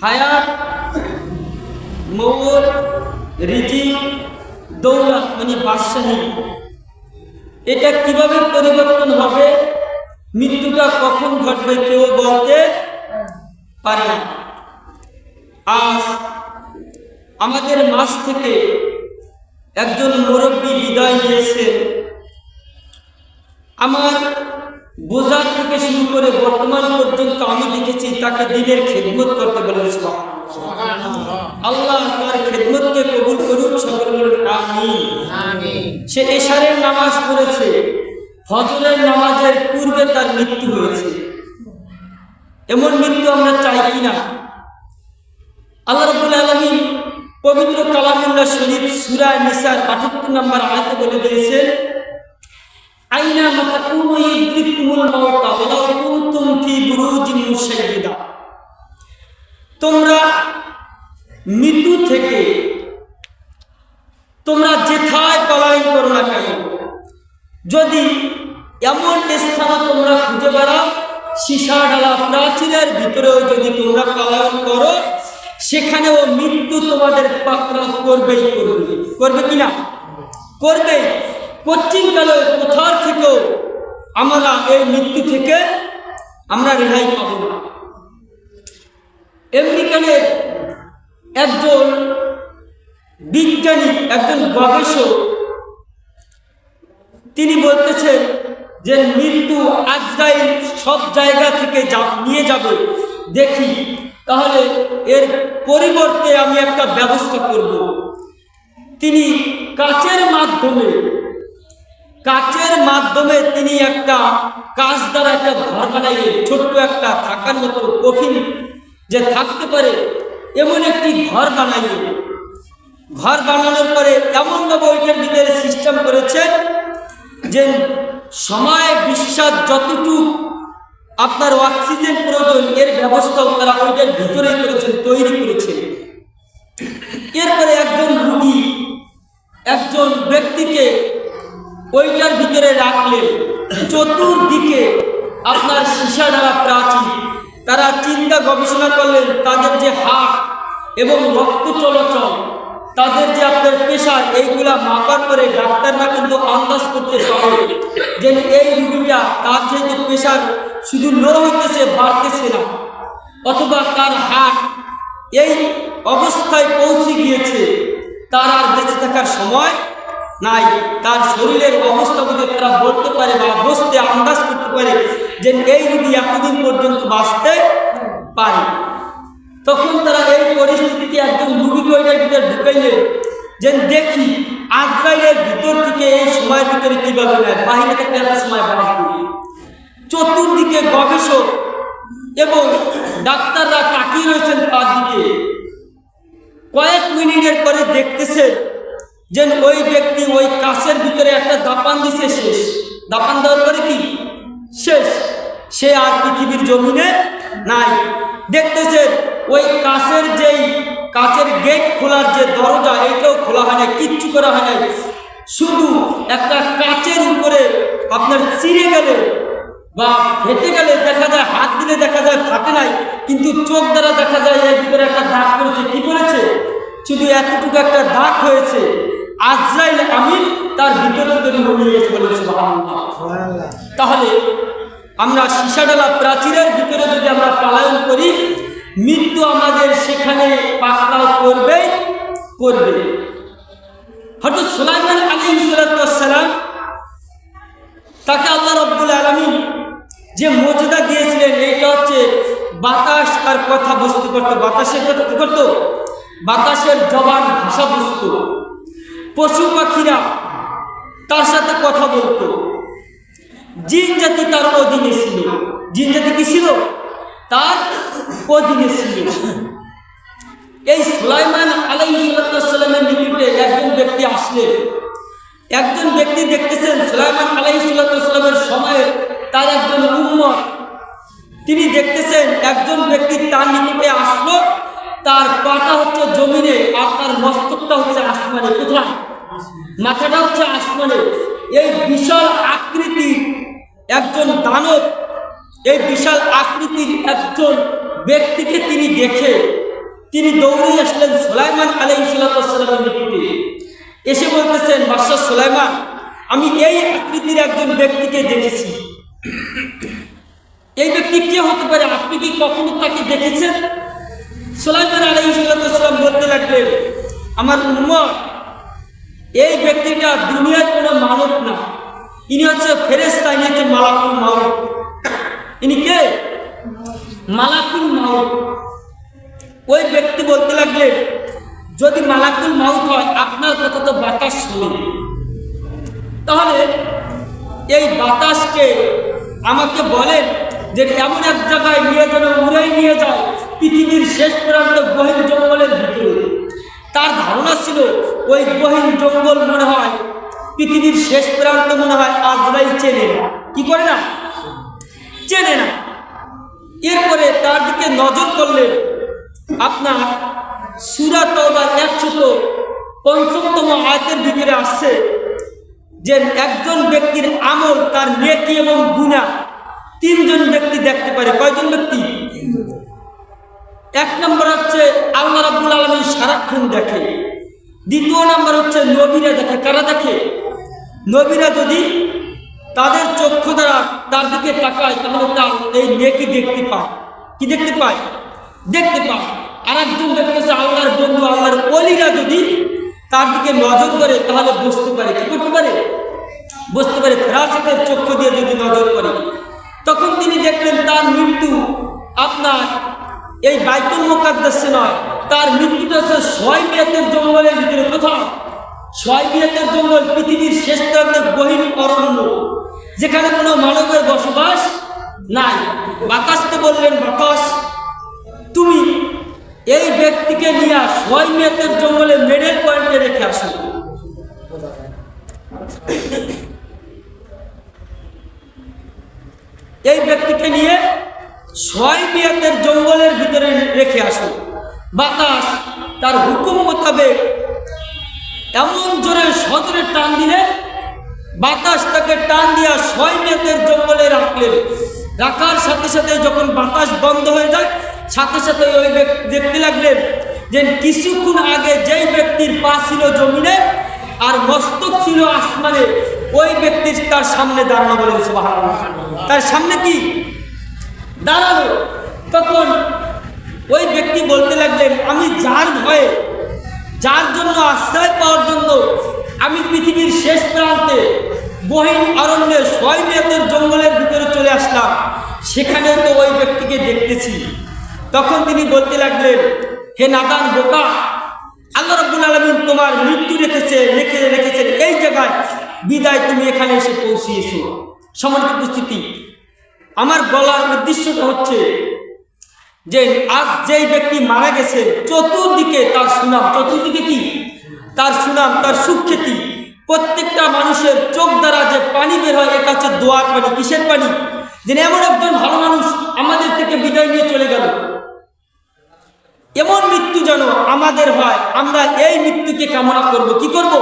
হায়াত, মৌত, রিজিক, দৌলত মানে বাদশাহী, এটা কিভাবে পরিবর্তন হবে, মৃত্যুটা কখন ঘটবে কেউ বলতে পারে না। আজ আমাদের মাঝ থেকে একজন মুরব্বী বিদায় নিয়েছে। আমার বোঝার থেকে শুরু করে বর্তমান পর্যন্ত আমি দেখেছি তাকে দিনের খেদমত করতে বলেছিল। আল্লাহ তার খেদমতকে কবুল করুন, সকলে বলুন আমিন। সে এশারের নামাজ পড়েছে, ফজরের নামাজের পূর্বে তার মৃত্যু হয়েছে। এমন মৃত্যু আমরা চাই কিনা? আল্লাহ রাব্বুল আলামিন পবিত্র কালামুল্লাহ শরীফ সূরা নিসার ৭৮ নম্বর আয়াতে বলে দিয়েছেন, আইনা মা তাকুনু ইউদরিকুমুল মাউত ওয়ালাউ কুনতুম ফি বুরুজিন মুশাইয়্যিদা। তোমরা মৃত্যু থেকে তোমরা যেথায় পলায়ন করো না কেন, যদি এমন স্থানে তোমরা খুঁজে বেড়াও সীসা ঢালা প্রাচীরের ভিতরেও যদি তোমরা পলায়ন করো, সেখানেও মৃত্যু তোমাদের পাকড়াও করবেই করবে। করবে কিনা? করবে। পশ্চিমকালে কোথার থেকেও আমরা এই মৃত্যু থেকে আমরা রেহাই পাব না। আমেরিকানের একজন বিজ্ঞানী, একজন গবেষক, তিনি বলতেছেন যে মৃত্যু আজরাইল সব জায়গা থেকে নিয়ে যাবে, দেখি তাহলে এর পরিবর্তে আমি একটা ব্যবস্থা করব। তিনি কাচের মাধ্যমে তিনি একটা কাঁচ দ্বারা একটা ঘর বানাইলেন, ছোট্ট একটা থাকার মতো কফিন যে থাকতে পারে এমন একটি ঘর বানাইলেন। ঘর বানানোর পরে এমনভাবে ওইটার ভিতরে সিস্টেম করেছেন যে সময় বিশ্বাস যতটুকু আপনার অক্সিজেন প্রয়োজন এর ব্যবস্থাও তারা ওইটার ভিতরেই করেছেন, তৈরি করেছেন। এরপরে একজন ব্যক্তিকে ওইটার ভিতরে রাখলেন, চতুর্দিকে আপনার সীসা ঢালা প্রাচীর। তারা চিন্তা গবেষণা করলেন তাদের যে হার্ট এবং রক্ত চলাচল, তাদের যে আপনার প্রেশার, এইগুলা মাপার পরে ডাক্তাররা কিন্তু আন্দাজ করতে পারে যে এই রোগীটা তার যেহেতু প্রেশার শুধু লো হইতেছে, বাড়তেছে না, অথবা তার হার্ট এই অবস্থায় পৌঁছে গিয়েছে, তার আর বেঁচে থাকার সময় নাই। তার শরীরের অবস্থা বুঝে তারা বলতে পারে বা বসতে আন্দাজ করতে পারে যে এই রোগী এতদিন পর্যন্ত বাঁচতে পারে। তখন তারা এই পরিস্থিতিতে একজন রোগীকে ওইটার ভিতরে ঢুকাইলেন যে দেখি আজরাইলের ভিতর থেকে এই সময়ের ভিতরে কীভাবে নেয়, বাহিরে থেকে এত সময় বাঁচবে। চতুর্দিকে গবেষক এবং ডাক্তাররা তাকিয়ে রয়েছেন তার দিকে। কয়েক মিনিটের পরে দেখতেছেন যে ওই ব্যক্তি ওই কাঁচের ভিতরে একটা দাপান দিছে, শেষ। দাপান দেওয়ার পরে কি শেষ, সে আর পৃথিবীর জমিনে নাই। দেখতেছেন ওই কাঁচের গেট খোলার যে দরজা, এইটাও খোলা হয় না, কিচ্ছু করা হয় না। শুধু একটা কাঁচের উপরে আপনার চিড়ে গেলে বা ফেটে গেলে দেখা যায়, হাত দিলে দেখা যায় ফাটে নাই, কিন্তু চোখ দ্বারা দেখা যায় এর ভিতরে একটা দাগ করেছে। কি করেছে? শুধু এতটুকু একটা দাগ হয়েছে। আজরাইল আমিন তার ভিতর থেকে নিয়ে গেছে বলে সুবহানাল্লাহ। তাহলে আমরা সীসা ঢালা প্রাচীরের ভিতরে যদি আমরা পলায়ন করি, মৃত্যু আমাদের সেখানে পাকড়াও করবে। হযরত সুলাইমান আলাইহিস সালাম, তাকে আল্লাহ রাব্বুল আলামিন যে মর্যাদা দিয়েছিলেন, এইটা হচ্ছে বাতাস আর কথা বুঝতে পারতো। বাতাসের কথা কি করতো? বাতাসের জবান ভাষা বুঝতো। পশু পাখিরা তার সাথে কথা বলতো। জিন জাতি তার অধীনে ছিল। জিন জাতি কি ছিল? তার অধীনে ছিল। এই সুলাইমান আলাইহিস সালামের নিকটে একজন ব্যক্তি আসলেন। একজন ব্যক্তি দেখতেছেন সুলাইমান আলাইহিস সালামের সময়ে তার একজন উম্মত, তিনি দেখতেছেন একজন ব্যক্তি তার নিকটে আসলো, তার পাটা হচ্ছে জমিনে আর তার মস্তকটা হচ্ছে আসমানে। কোথায়? মাথাটা হচ্ছে আসমানে। এই বিশাল আকৃতির একজন দানব, এই বিশাল আকৃতির একজন ব্যক্তিকে তিনি দেখে তিনি দৌড়ে আসলেন সুলাইমান আলাইহিস সালামের নিকটে। এসে বলতেছেন, বাদশাহ সুলাইমান, আমি এই আকৃতির একজন ব্যক্তিকে দেখেছি। এই ব্যক্তি কে হতে পারে? আপনি কি কখনো তাকে দেখেছেন? সুলাইমান আলাইহিস সালাম বলতে লাগলেন, আমার উম্মত, এই ব্যক্তিটা দুনিয়ার কোনো মানব না, ইনি হচ্ছে ফেরেশতা, ইনি হচ্ছে মালাকুল মাউত। ইনি কে? মালাকুল মাউত। ওই ব্যক্তি বলতে লাগলেন, যদি মালাকুল মাউত হয়, আপনার কথা তো বাতাস শোনে, তাহলে এই বাতাসকে আমাকে বলেন যে এমন এক জায়গায় নিয়ে যেন উড়াই নিয়ে যায় পৃথিবীর শেষ প্রান্ত গহীন জঙ্গলের ভিতরে। তার ধারণা ছিল ওই গহীন জঙ্গল মনে হয় পৃথিবীর শেষ প্রান্ত, মনে হয় আজরাইল চেনে না। কি করে না? চেনে না। এরপরে তার দিকে নজর করলেন। আপনার সূরা তাওবার 155তম আয়াতের ভিতরে আসছে যে একজন ব্যক্তির আমল, তার নেকি এবং গুনাহ তিনজন ব্যক্তি দেখতে পারে। কয়জন ব্যক্তি? এক নম্বর হচ্ছে আল্লাহ রাব্বুল আলামিন সারাক্ষণ দেখে। দ্বিতীয় নম্বর হচ্ছে নবীরা দেখে। কারা দেখে? নবীরা যদি তাদের চক্ষু দ্বারা তার দিকে তাকায়, তাহলে তার এই নেকি দেখতে পায়। কি দেখতে পায়? দেখতে পায়। আর একজন দেখতেছে আল্লাহর বন্ধু, আল্লাহর ওলিরা যদি তার দিকে নজর করে, তাহলে বুঝতে পারে। কি করতে পারে? বুঝতে পারে। ফেরেশতাদের চক্ষু দিয়ে যদি নজর করে, তখন তিনি দেখলেন তার মৃত্যু আপনার এই বাইতুল মুকাদ্দাসে নয়, তার মৃত্যুটা হচ্ছে সোয়াইবিয়াতের জঙ্গলের ভিতরে। কোথাও? সোয়াইবিয়াতের জঙ্গল, পৃথিবীর শেষ প্রান্তের গহীন অরণ্য, যেখানে কোনো মানবের বসবাস নাই। বাতাসকে বললেন, বাতাস, তুমি এই ব্যক্তিকে নিয়ে সোয়াইবিয়াতের জঙ্গলে মেডেল পয়েন্টে রেখে আসো। এই ব্যক্তিকে নিয়ে সোয়াইবিয়াতের জঙ্গলের ভিতরে রেখে আসো। বাতাস তার হুকুম মোতাবেক এমন জোরে সজোরে টান দিলে, বাতাস তাকে টান দিয়া সোয়াইবিয়াতের জঙ্গলে রাখলেন। রাখার সাথে সাথে যখন বাতাস বন্ধ হয়ে যায়, সাথে সাথে ওই ব্যক্তি দেখতে লাগলেন যে কিছুক্ষণ আগে যেই ব্যক্তির পা ছিল জমিনে আর মস্তক ছিল আসমানে, ওই ব্যক্তির তার সামনে দাঁড়ানো। বলেন সুবহানাল্লাহ। তার সামনে কি দাঁড়ানো? তখন ওই ব্যক্তি বলতে লাগলেন, আমি যার ভয়ে, যার জন্য আশ্রয় পাওয়ার জন্য আমি পৃথিবীর শেষ প্রান্তে গহীন অরণ্যে সোয়াইবিয়াতের জঙ্গলের ভিতরে চলে আসলাম, সেখানেও তো ওই ব্যক্তিকে দেখতেছি। তখন তিনি বলতে লাগলেন, হে নাদান বোকা, আল্লাহ রাব্বুল আলামিন তোমার মৃত্যু রেখেছেন এই জায়গায়, বিদায় তুমি এখানে এসে পৌঁছিয়েছো। সম্মানিত উপস্থিতি, আমার বলার উদ্দেশ্যটা হচ্ছে যে আজ যেই ব্যক্তি মারা গেছে, চতুর্দিকে তার সুনাম। চতুর্দিকে কি? তার সুনাম, তার সুখ্যাতি। প্রত্যেকটা মানুষের চোখ দ্বারা যে পানি বের হয়, এটা হচ্ছে দোয়ার পানি। কিসের পানি? যে এমন একজন ভালো মানুষ আমাদের থেকে বিদায় নিয়ে চলে গেল, এমন মৃত্যু যেন আমাদের হয়। আমরা এই মৃত্যুকে কামনা করব। কি করব?